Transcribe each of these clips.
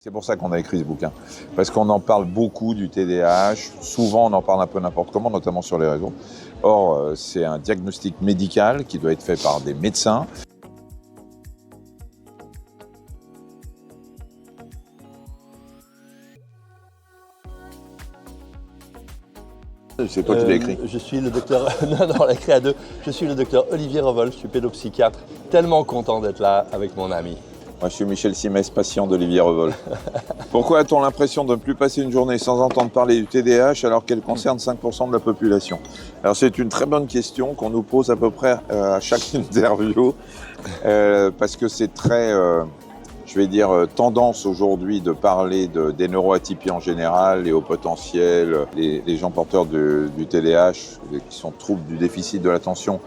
C'est pour ça qu'on a écrit ce bouquin, parce qu'on en parle beaucoup du TDAH, souvent on en parle un peu n'importe comment, notamment sur les réseaux. Or, c'est un diagnostic médical qui doit être fait par des médecins. C'est toi qui l'as écrit. Je suis le docteur... non, on l'a écrit à deux. Je suis le docteur Olivier Revol, je suis pédopsychiatre. Tellement content d'être là avec mon ami. Moi, je suis Michel Simès, patient d'Olivier Revol. Pourquoi a-t-on l'impression de ne plus passer une journée sans entendre parler du TDAH alors qu'elle concerne 5% de la population? Alors, c'est une très bonne question qu'on nous pose à peu près à chaque interview, parce que c'est très, je vais dire, tendance aujourd'hui de parler des neuroatypies en général, les hauts potentiels, les gens porteurs du TDAH, qui sont troubles du déficit de l'attention,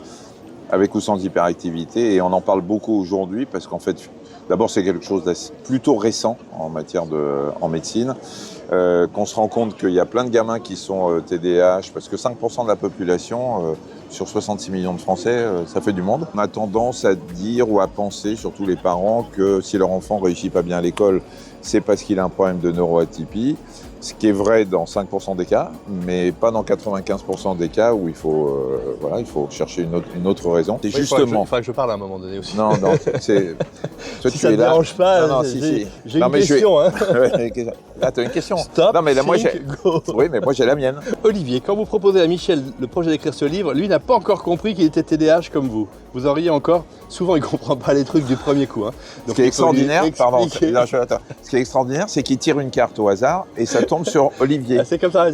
avec ou sans hyperactivité, et on en parle beaucoup aujourd'hui parce qu'en fait, d'abord c'est quelque chose de plutôt récent en matière en médecine, qu'on se rend compte qu'il y a plein de gamins qui sont TDAH, parce que 5% de la population, sur 66 millions de Français, ça fait du monde. On a tendance à dire ou à penser, surtout les parents, que si leur enfant réussit pas bien à l'école, c'est parce qu'il a un problème de neuroatypie. Ce qui est vrai dans 5% des cas, mais pas dans 95% des cas où il faut chercher une autre raison. C'est justement. Il faudra que je parle à un moment donné aussi. Non, c'est. Toi, si ça ne dérange pas, j'ai une question. Hein. Ah, t'as une question. Stop. Non, mais là, moi, go. Oui, mais moi j'ai la mienne. Olivier, quand vous proposez à Michel le projet d'écrire ce livre, lui n'a pas encore compris qu'il était TDAH comme vous. Vous en riez encore. Souvent, il ne comprend pas les trucs du premier coup. Hein. Donc, ce qui est extraordinaire, ce qui est extraordinaire, c'est qu'il tire une carte au hasard et ça tombe sur Olivier. Ah, c'est comme ça.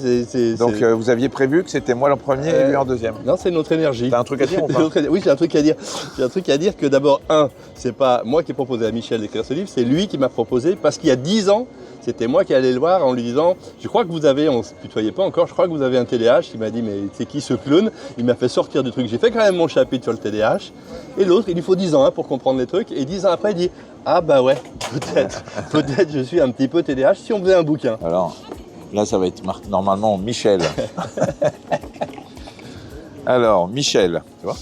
Donc, vous aviez prévu que c'était moi le premier et lui en deuxième. Non, c'est notre énergie. T'as un truc à dire ou pas? Oui, j'ai un truc à dire. J'ai un truc à dire que d'abord, c'est pas moi qui ai proposé à Michel d'écrire ce livre, c'est lui qui m'a proposé parce qu'il y a 10 ans, c'était moi qui allais le voir en lui disant, je crois que vous avez, on ne se tutoyait pas encore, je crois que vous avez un TDAH. Il m'a dit, mais c'est qui ce clown? Il m'a fait sortir du truc. J'ai fait quand même mon chapitre sur le TDAH. Et l'autre, il lui faut 10 ans pour comprendre les trucs. Et 10 ans après, il dit, ah bah ouais, peut-être je suis un petit peu TDAH si on faisait un bouquin. Alors, là, ça va être normalement Michel. Alors, Michel, tu vois?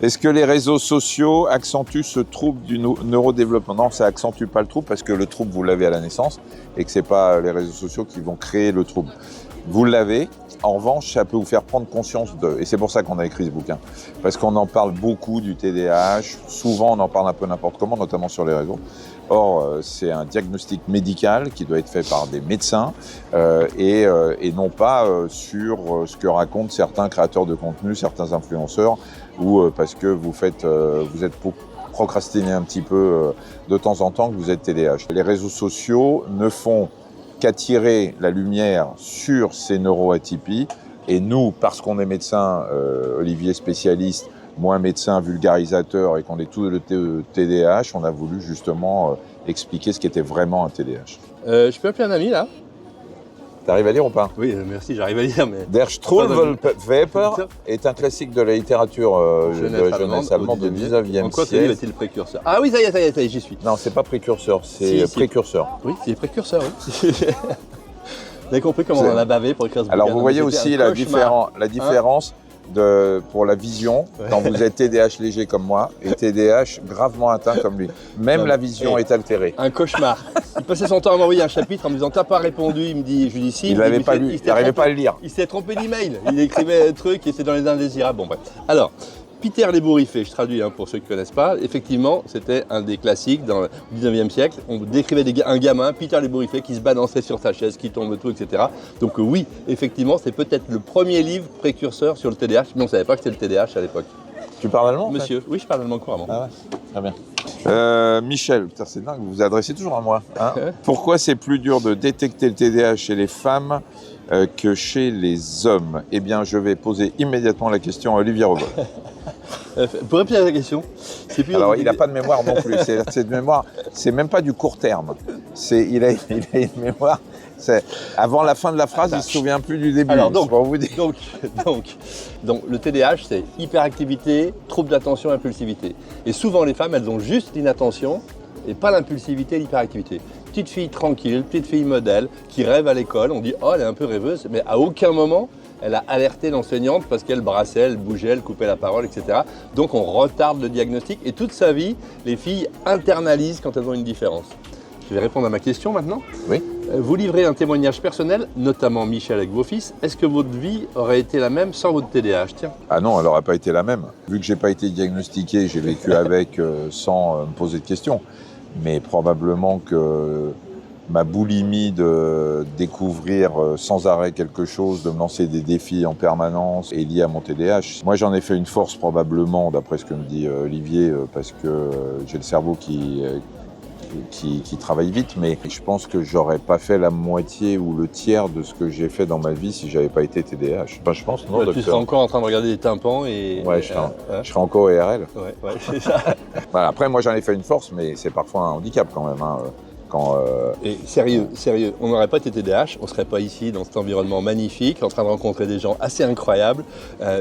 Est-ce que les réseaux sociaux accentuent ce trouble du neurodéveloppement? Non, ça accentue pas le trouble parce que le trouble, vous l'avez à la naissance et que c'est pas les réseaux sociaux qui vont créer le trouble. Vous l'avez. En revanche, ça peut vous faire prendre conscience et c'est pour ça qu'on a écrit ce bouquin. Parce qu'on en parle beaucoup du TDAH, souvent on en parle un peu n'importe comment, notamment sur les réseaux. Or, c'est un diagnostic médical qui doit être fait par des médecins et non pas sur ce que racontent certains créateurs de contenu, certains influenceurs, ou parce que vous êtes pour procrastiner un petit peu de temps en temps que vous êtes TDAH. Les réseaux sociaux ne font qu'attirer la lumière sur ces neuroatypies. Et nous, parce qu'on est médecin, Olivier spécialiste, moi médecin vulgarisateur et qu'on est tous le TDAH, on a voulu justement expliquer ce qu'était vraiment un TDAH. Je peux appeler un ami là? T'arrives à lire ou pas? Oui, merci, j'arrive à lire. Mais... Der Struwwelpeter est un classique de la littérature de jeunesse allemande du 19e siècle. En quoi ce livre est-il le précurseur? Ah oui, ça y est, j'y suis. Non, c'est pas précurseur, c'est précurseur. Oui, c'est précurseur, oui. Vous avez compris comment on en a bavé pour écrire ce bouquin? Alors vous voyez aussi la différence pour la vision, quand vous êtes TDAH léger comme moi et TDAH gravement atteint comme lui. Même la vision est altérée. Un cauchemar. Il passait son temps à m'envoyer un chapitre en me disant « T'as pas répondu ?» Il me dit « Je lui dis si. » Il n'avait pas lu, il n'arrivait pas à le lire. Il s'est trompé d'email. Il écrivait un truc et c'est dans les indésirables. Bon bref. Alors, Peter l'Ébouriffé, je traduis pour ceux qui ne connaissent pas, effectivement, c'était un des classiques dans le 19e siècle. On décrivait un gamin, Peter l'Ébouriffé, qui se balançait sur sa chaise, qui tombe tout, etc. Donc oui, effectivement, c'est peut-être le premier livre précurseur sur le TDAH, mais on ne savait pas que c'était le TDAH à l'époque. Tu parles allemand? Monsieur, oui, je parle allemand couramment. Ah ouais, très bien. Michel, c'est dingue, vous vous adressez toujours à moi. Hein. Pourquoi c'est plus dur de détecter le TDAH chez les femmes que chez les hommes? Eh bien, je vais poser immédiatement la question à Olivier Revol. Pour répondre à la question, c'est plus... Alors, il n'a pas de mémoire non plus. Cette mémoire, c'est même pas du court terme. Il a une mémoire. Avant la fin de la phrase, il ne se souvient plus du début. Alors donc, le TDAH, c'est hyperactivité, trouble d'attention, impulsivité. Et souvent, les femmes, elles ont juste l'inattention et pas l'impulsivité et l'hyperactivité. Petite fille tranquille, petite fille modèle, qui rêve à l'école, on dit « Oh, elle est un peu rêveuse », mais à aucun moment, elle a alerté l'enseignante parce qu'elle brassait, elle bougeait, elle coupait la parole, etc. Donc on retarde le diagnostic et toute sa vie, les filles internalisent quand elles ont une différence. Je vais répondre à ma question maintenant. Oui. Vous livrez un témoignage personnel, notamment Michel avec vos fils. Est-ce que votre vie aurait été la même sans votre TDAH? Tiens. Ah non, elle n'aurait pas été la même. Vu que j'ai pas été diagnostiqué, j'ai vécu avec sans me poser de questions. Mais probablement que ma boulimie de découvrir sans arrêt quelque chose, de me lancer des défis en permanence est liée à mon TDAH. Moi, j'en ai fait une force probablement, d'après ce que me dit Olivier, parce que j'ai le cerveau qui travaille vite, mais je pense que j'aurais pas fait la moitié ou le tiers de ce que j'ai fait dans ma vie si j'avais pas été TDAH. Enfin, je pense, non, Tu serais encore en train de regarder des tympans et... Ouais, je serais encore au RL. Ouais, c'est ça. Voilà, après, moi, j'en ai fait une force, mais c'est parfois un handicap quand même. Hein. Et sérieux, on n'aurait pas été TDAH, on ne serait pas ici dans cet environnement magnifique, en train de rencontrer des gens assez incroyables.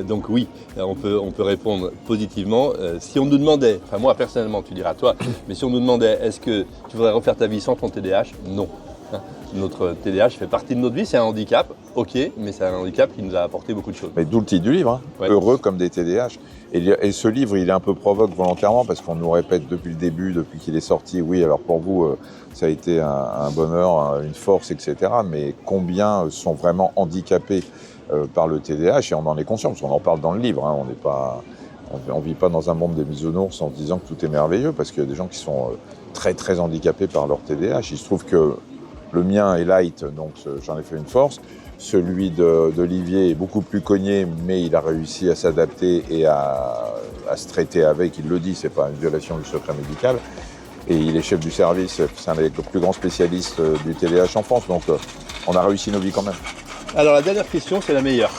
Donc oui, on peut répondre positivement. Si on nous demandait, enfin moi personnellement, tu diras toi, mais si on nous demandait est-ce que tu voudrais refaire ta vie sans ton TDAH, non. Notre TDAH fait partie de notre vie, c'est un handicap, ok, mais c'est un handicap qui nous a apporté beaucoup de choses. Mais d'où le titre du livre, hein. Ouais. Heureux comme des TDAH. Et ce livre, il est un peu provoque volontairement parce qu'on nous répète depuis le début, depuis qu'il est sorti, oui, alors pour vous, ça a été un bonheur, une force, etc. Mais combien sont vraiment handicapés par le TDAH? Et on en est conscient, parce qu'on en parle dans le livre. Hein. On ne vit pas dans un monde des bisounours en se disant que tout est merveilleux, parce qu'il y a des gens qui sont très, très handicapés par leur TDAH. Il se trouve que le mien est light, donc j'en ai fait une force. Celui d'Olivier est beaucoup plus cogné, mais il a réussi à s'adapter et à se traiter avec. Il le dit, c'est pas une violation du secret médical. Et il est chef du service, c'est un des plus grands spécialistes du TDAH en France. Donc on a réussi nos vies quand même. Alors la dernière question, c'est la meilleure.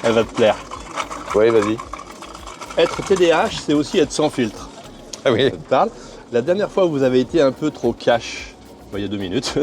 Elle va te plaire. Oui, vas-y. Être TDAH, c'est aussi être sans filtre. Ah oui. Ça te parle? La dernière fois où vous avez été un peu trop cash, il y a 2 minutes,